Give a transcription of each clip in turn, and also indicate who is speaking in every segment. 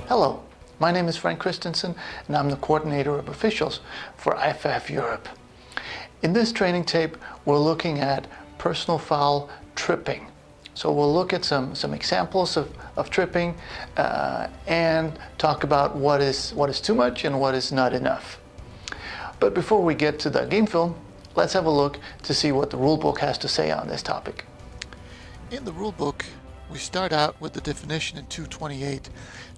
Speaker 1: Hello, my name is Frank Christensen and I'm the coordinator of officials for IFAF Europe. In this training tape, we're looking at personal foul tripping. So we'll look at some examples of tripping and talk about what is too much and what is not enough. But before we get to the game film, let's have a look to see what the rulebook has to say on this topic. In the rulebook, we start out with the definition in 228.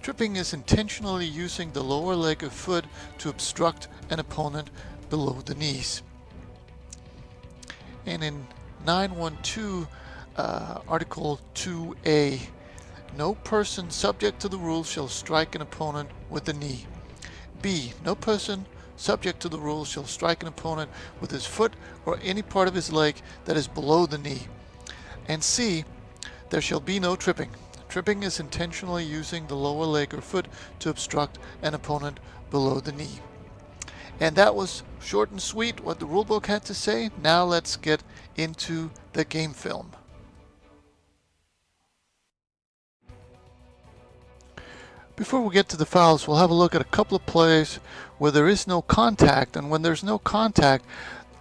Speaker 1: Tripping is intentionally using the lower leg or foot to obstruct an opponent below the knees. And in 912, Article 2A, no person subject to the rules shall strike an opponent with the knee. B, no person subject to the rules shall strike an opponent with his foot or any part of his leg that is below the knee. And C, there shall be no tripping. Tripping is intentionally using the lower leg or foot to obstruct an opponent below the knee. And that was short and sweet what the rulebook had to say. Now let's get into the game film. Before we get to the fouls, we'll have a look at a couple of plays where there is no contact, and when there's no contact,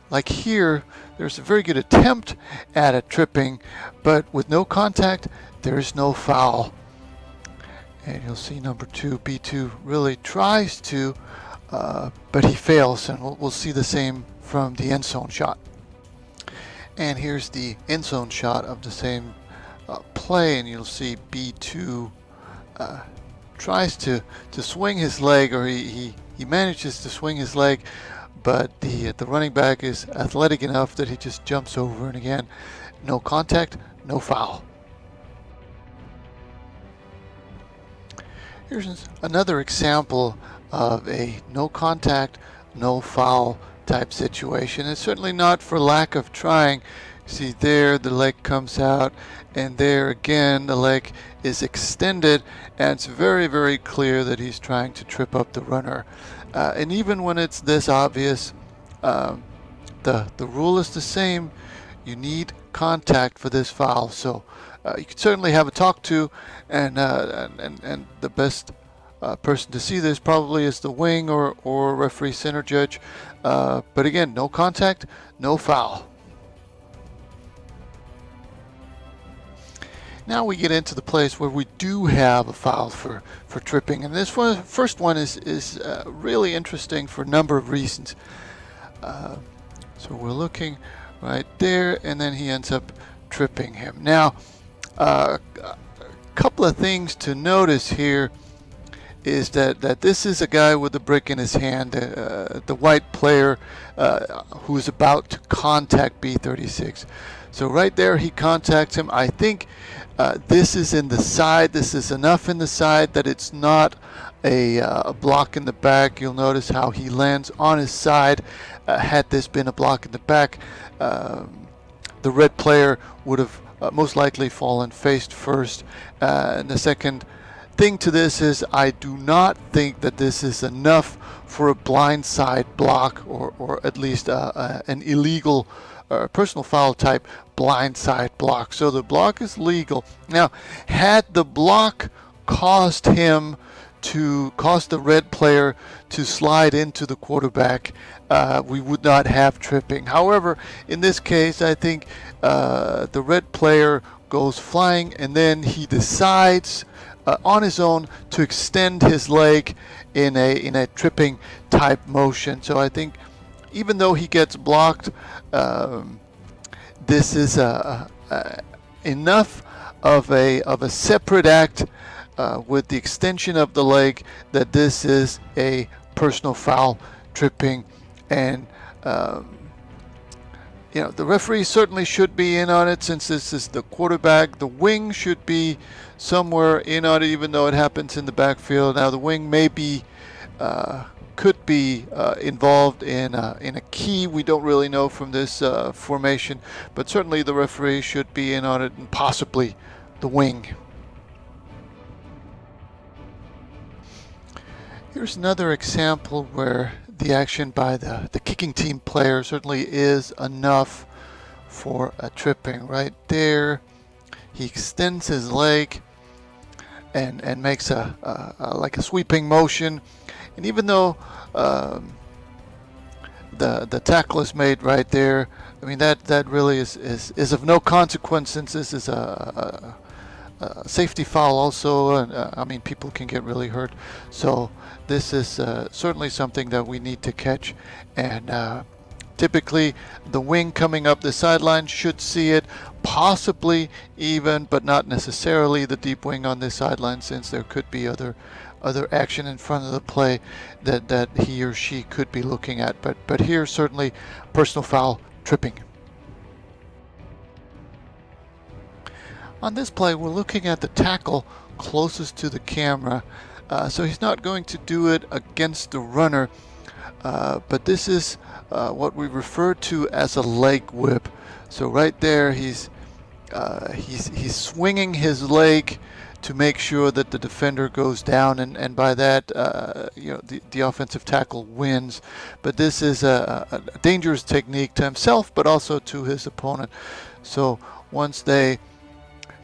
Speaker 1: like here, there's a very good attempt at a tripping, but with no contact, there is no foul. And you'll see number 2, B2 really tries to, but he fails, and we'll see the same from the end zone shot. And here's the end zone shot of the same play, and you'll see B2 tries to swing his leg, or he manages to swing his leg, but the running back is athletic enough that he just jumps over, and again, no contact, no foul. Here's another example of a no contact, no foul type situation. It's certainly not for lack of trying. See there, the leg comes out, and there again the leg is extended, and it's very, very clear that he's trying to trip up the runner. And even when it's this obvious, the rule is the same. You need contact for this foul. So you could certainly have a talk to, and the best person to see this probably is the wing or referee center judge. But again, no contact, no foul. Now we get into the place where we do have a foul for tripping, and this first one is really interesting for a number of reasons. So we're looking right there, and then he ends up tripping him. Now, a couple of things to notice here is that this is a guy with a brick in his hand, the white player who's about to contact B36. So right there he contacts him. I think this is in the side. This is enough in the side that it's not a block in the back. You'll notice how he lands on his side. Had this been a block in the back, the red player would have most likely fallen face first. And the second thing to this is I do not think that this is enough for a blindside block, or at least an illegal personal foul type blindside block. So the block is legal. Now, had the block caused the red player to slide into the quarterback, we would not have tripping. However, in this case, I think the red player goes flying, and then he decides on his own to extend his leg in a tripping type motion. So I think even though he gets blocked, this is enough of a separate act with the extension of the leg that this is a personal foul tripping. And the referee certainly should be in on it, since this is the quarterback. The wing should be somewhere in on it, even though it happens in the backfield. Now the wing could be involved in a key. We don't really know from this formation, but certainly the referee should be in on it, and possibly the wing. Here's another example where the action by the kicking team player certainly is enough for a tripping. Right there, he extends his leg, and makes like a sweeping motion. And even though the tackle is made right there, I mean that really is of no consequence, since this is a safety foul also, and I mean people can get really hurt. So this is certainly something that we need to catch, and typically the wing coming up the sideline should see it, possibly even, but not necessarily, the deep wing on this sideline, since there could be other action in front of the play that he or she could be looking at. But here certainly personal foul, tripping. On this play, we're looking at the tackle closest to the camera, so he's not going to do it against the runner, but this is what we refer to as a leg whip. So right there, he's swinging his leg to make sure that the defender goes down, and by that, the offensive tackle wins. But this is a dangerous technique to himself, but also to his opponent. So once they,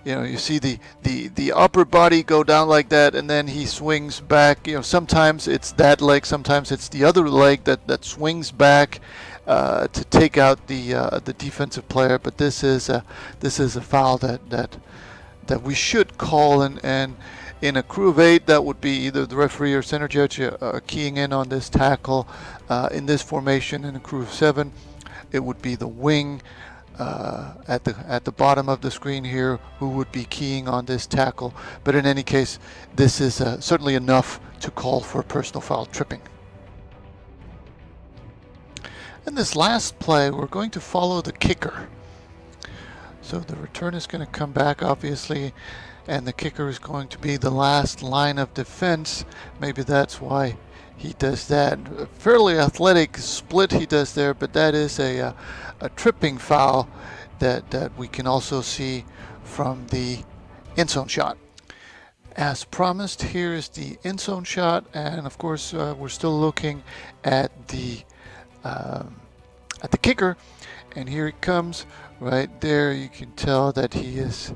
Speaker 1: you see the upper body go down like that, and then he swings back. Sometimes it's that leg, sometimes it's the other leg that swings back to take out the defensive player. But this is a foul that we should call, and in a crew of 8, that would be either the referee or center judge keying in on this tackle. In this formation, in a crew of 7, it would be the wing at the bottom of the screen here who would be keying on this tackle. But in any case, this is certainly enough to call for personal foul, tripping. In this last play, we're going to follow the kicker. So the return is going to come back, obviously, and the kicker is going to be the last line of defense. Maybe that's why he does that. A fairly athletic split he does there, but that is a tripping foul that we can also see from the end zone shot. As promised, here is the end zone shot, and of course we're still looking at the kicker, and here it comes. Right there, you can tell that he's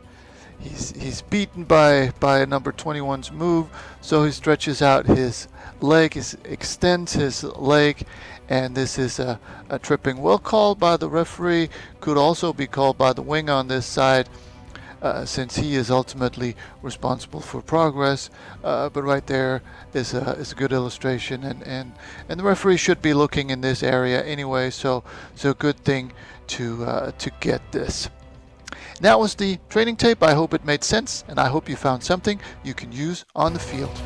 Speaker 1: beaten by number 21's move, so he stretches out his leg, extends his leg, and this is a tripping. Well called by the referee, could also be called by the wing on this side, since he is ultimately responsible for progress. But right there is a good illustration, and the referee should be looking in this area anyway, so good thing to get this. That was the training tape. I hope it made sense, and I hope you found something you can use on the field.